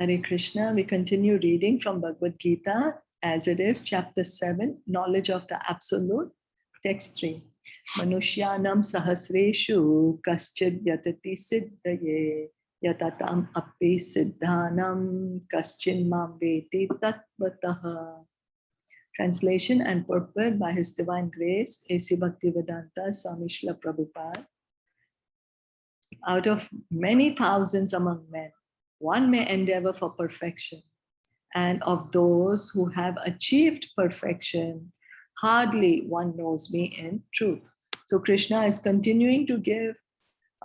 Hare Krishna. We continue reading from Bhagavad Gita as it is, chapter 7, knowledge of the absolute, text 3. Manushyanam sahasreshu kaschid yatati siddhaye yatatam api siddhanam kaschin mam veti tattvataha. Translation and purport by His Divine Grace, A.C. Bhaktivedanta Swami Shilpa Prabhupada. Out of many thousands among men, one may endeavor for perfection. And of those who have achieved perfection, hardly one knows me in truth. So Krishna is continuing to give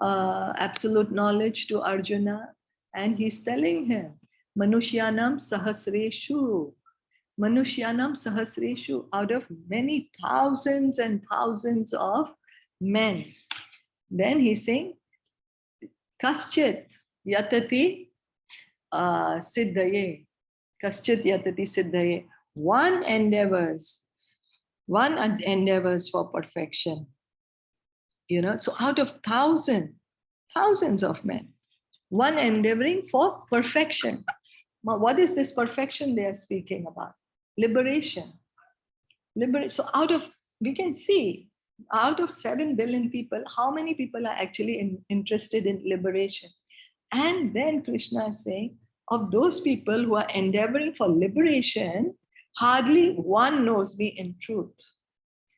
absolute knowledge to Arjuna, and he's telling him, Manushyanam sahasreshu. Manushyanam sahasreshu, out of many thousands and thousands of men. Then he's saying, Kaschit yatati siddhaye. Kaschit yatati siddhaye. One endeavors for perfection. So out of thousands of men, one endeavoring for perfection. Now, what is this perfection they are speaking about? Liberation. So we can see, out of 7 billion people, how many people are actually interested in liberation? And then Krishna is saying, of those people who are endeavoring for liberation, hardly one knows me in truth.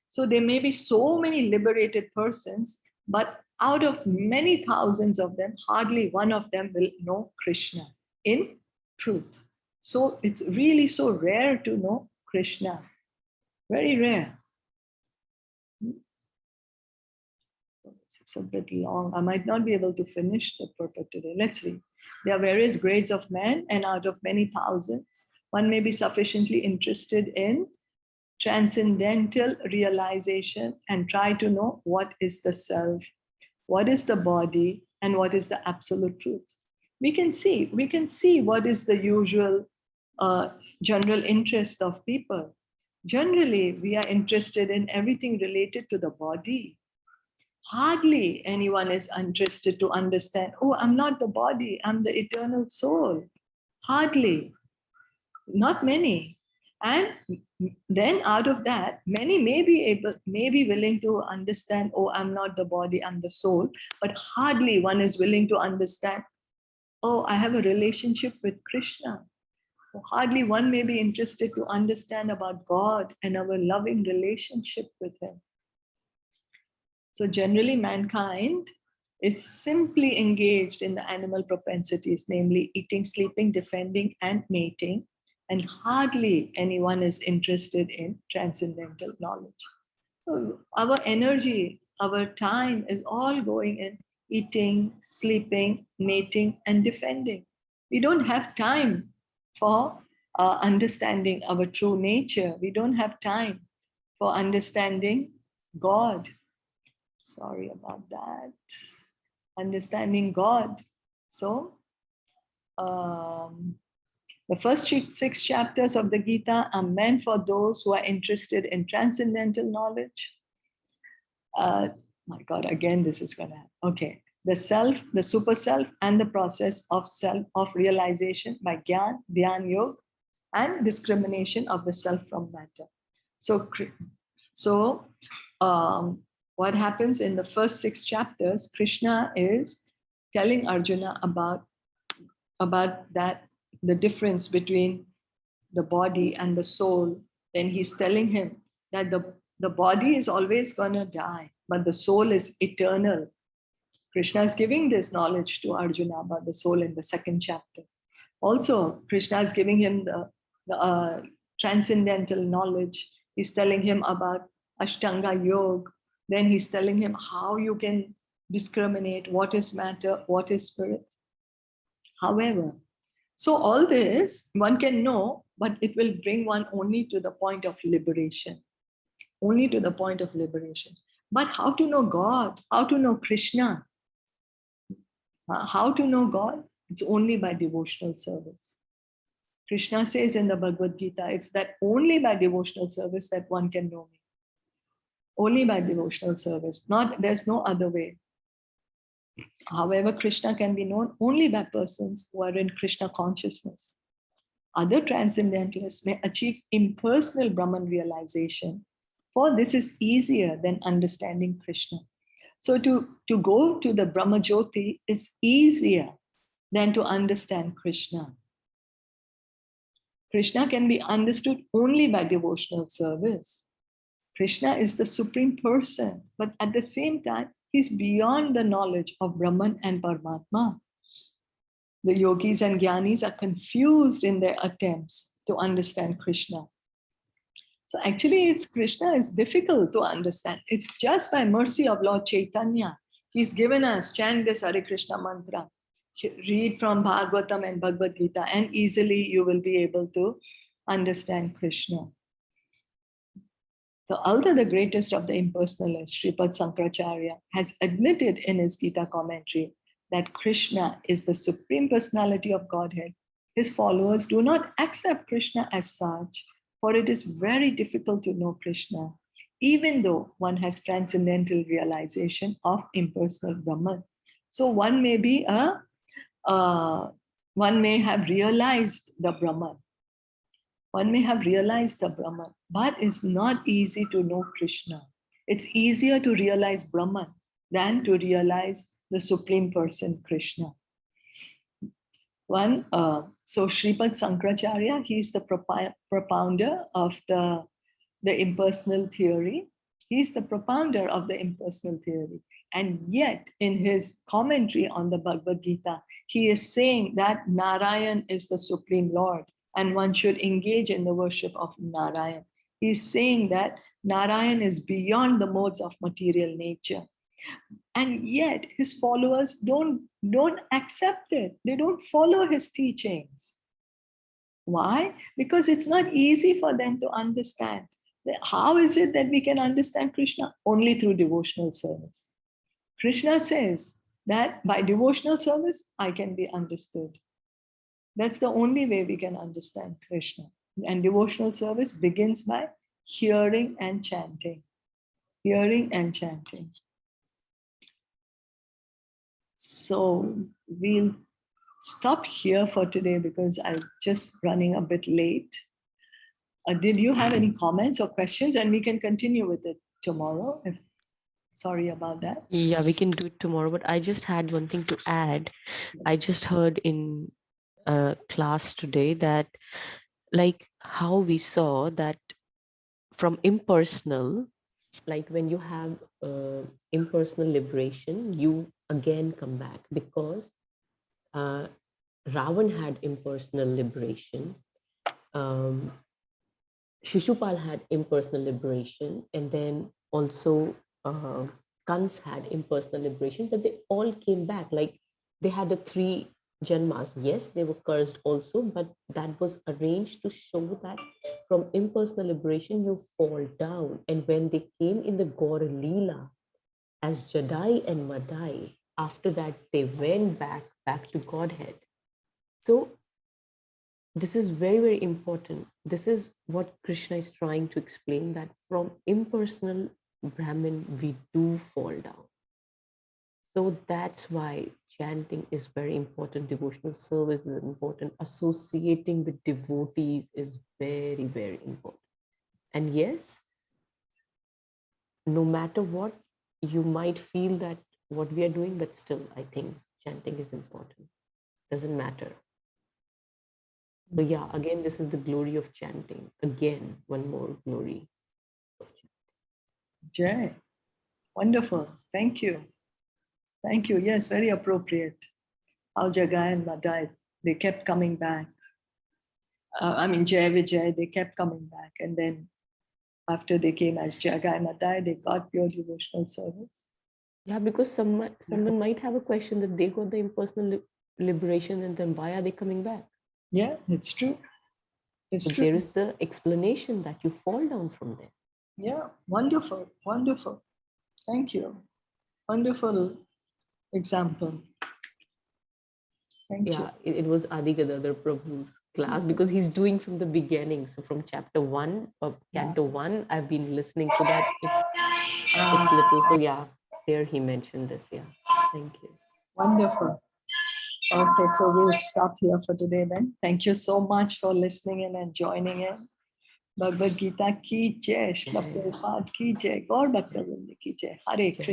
So there may be so many liberated persons, but out of many thousands of them, hardly one of them will know Krishna in truth. So it's really so rare to know Krishna. Very rare. It's a bit long. I might not be able to finish the purport today. Let's read. There are various grades of men, and out of many thousands, one may be sufficiently interested in transcendental realization and try to know what is the self, what is the body, and what is the absolute truth. We can see what is the usual general interest of people. Generally, we are interested in everything related to the body. Hardly anyone is interested to understand, oh, I'm not the body, I'm the eternal soul. Hardly. Not many. And then out of that, many may be willing to understand, oh, I'm not the body, I'm the soul, but hardly one is willing to understand, oh, I have a relationship with Krishna. Hardly one may be interested to understand about God and our loving relationship with Him. So generally mankind is simply engaged in the animal propensities, namely eating, sleeping, defending, and mating. And hardly anyone is interested in transcendental knowledge. So our energy, our time is all going in eating, sleeping, mating, and defending. We don't have time for understanding our true nature. We don't have time for understanding God. Sorry about that. Understanding God. So, the first 6 chapters of the Gita are meant for those who are interested in transcendental knowledge. My God, again, this is going to happen. Okay. The self, the super self, and the process of realization by Gyan, Dhyan Yoga, and discrimination of the self from matter. So what happens in the first 6 chapters, Krishna is telling Arjuna about that, the difference between the body and the soul. Then he's telling him that the body is always going to die, but the soul is eternal. Krishna is giving this knowledge to Arjuna about the soul in the 2nd chapter. Also, Krishna is giving him the transcendental knowledge. He's telling him about Ashtanga Yoga. Then he's telling him how you can discriminate what is matter, what is spirit. However, so all this one can know, but it will bring one only to the point of liberation. Only to the point of liberation. But how to know God? How to know Krishna? How to know God? It's only by devotional service. Krishna says in the Bhagavad Gita, it's that only by devotional service that one can know me. Only by devotional service. There's no other way. However, Krishna can be known only by persons who are in Krishna consciousness. Other transcendentalists may achieve impersonal Brahman realization, for this is easier than understanding Krishna. So to go to the Brahma Jyoti is easier than to understand Krishna. Krishna can be understood only by devotional service. Krishna is the supreme person, but at the same time, he's beyond the knowledge of Brahman and Paramatma. The yogis and jnanis are confused in their attempts to understand Krishna. So actually, it's Krishna is difficult to understand. It's just by mercy of Lord Caitanya. He's given us, chant this Hare Krishna mantra, read from Bhagavatam and Bhagavad Gita, and easily you will be able to understand Krishna. So although the greatest of the impersonalists, Sripad Sankaracharya, has admitted in his Gita commentary that Krishna is the supreme personality of Godhead, his followers do not accept Krishna as such, for it is very difficult to know Krishna, even though one has transcendental realization of impersonal Brahman. So one may be one may have realized the Brahman. One may have realized the Brahman, but it's not easy to know Krishna. It's easier to realize Brahman than to realize the Supreme Person, Krishna. So Sripad Sankaracharya, he's the propounder of the impersonal theory. He's the propounder of the impersonal theory. And yet, in his commentary on the Bhagavad Gita, he is saying that Narayan is the Supreme Lord and one should engage in the worship of Narayan. He's saying that Narayan is beyond the modes of material nature. And yet his followers don't accept it. They don't follow his teachings. Why? Because it's not easy for them to understand. How is it that we can understand Krishna? Only through devotional service. Krishna says that by devotional service, I can be understood. That's the only way we can understand Krishna. And devotional service begins by hearing and chanting. Hearing and chanting. So we'll stop here for today because I'm just running a bit late. Did you have any comments or questions? And we can continue with it tomorrow. Sorry about that. Yeah, we can do it tomorrow, but I just had one thing to add. Yes. I just heard in class today that like how we saw that from impersonal, like when you have impersonal liberation, you again come back because Ravan had impersonal liberation. Shishupal had impersonal liberation, and then also Kans had impersonal liberation, but they all came back. Like they had the 3 Janmas. Yes, they were cursed also, but that was arranged to show that from impersonal liberation, you fall down. And when they came in the Adi-Lila as Jadai and Madai, after that, they went back to Godhead. So this is very, very important. This is what Krishna is trying to explain, that from impersonal Brahman, we do fall down. So that's why chanting is very important. Devotional service is important. Associating with devotees is very, very important. And yes, no matter what, you might feel that what we are doing, but still, I think chanting is important. Doesn't matter. So yeah, again, this is the glory of chanting. Again, one more glory. Jai. Wonderful. Thank you. Thank you. Yes, very appropriate. How Jagai and Madai, they kept coming back. Jai Vijay, they kept coming back. And then after they came as Jagai and Madai, they got pure devotional service. Yeah, because someone might have a question that they got the impersonal liberation and then why are they coming back? Yeah, it's true. It's so true. There is the explanation that you fall down from there. Yeah, wonderful, wonderful. Thank you. Wonderful example. Thank you. It was Adi Gadadhar Prabhu's class because he's doing from the beginning. So from chapter 1 of Canto 1, I've been listening so that it's little. So yeah, there he mentioned this. Yeah, thank you. Wonderful. Okay, so we'll stop here for today then. Thank you so much for listening in and joining in. Bhagavad Gita ki jai, Shilpa Prabhupada ki jai, Gaur Bhakta Vrinda ki jai. Hare Krishna.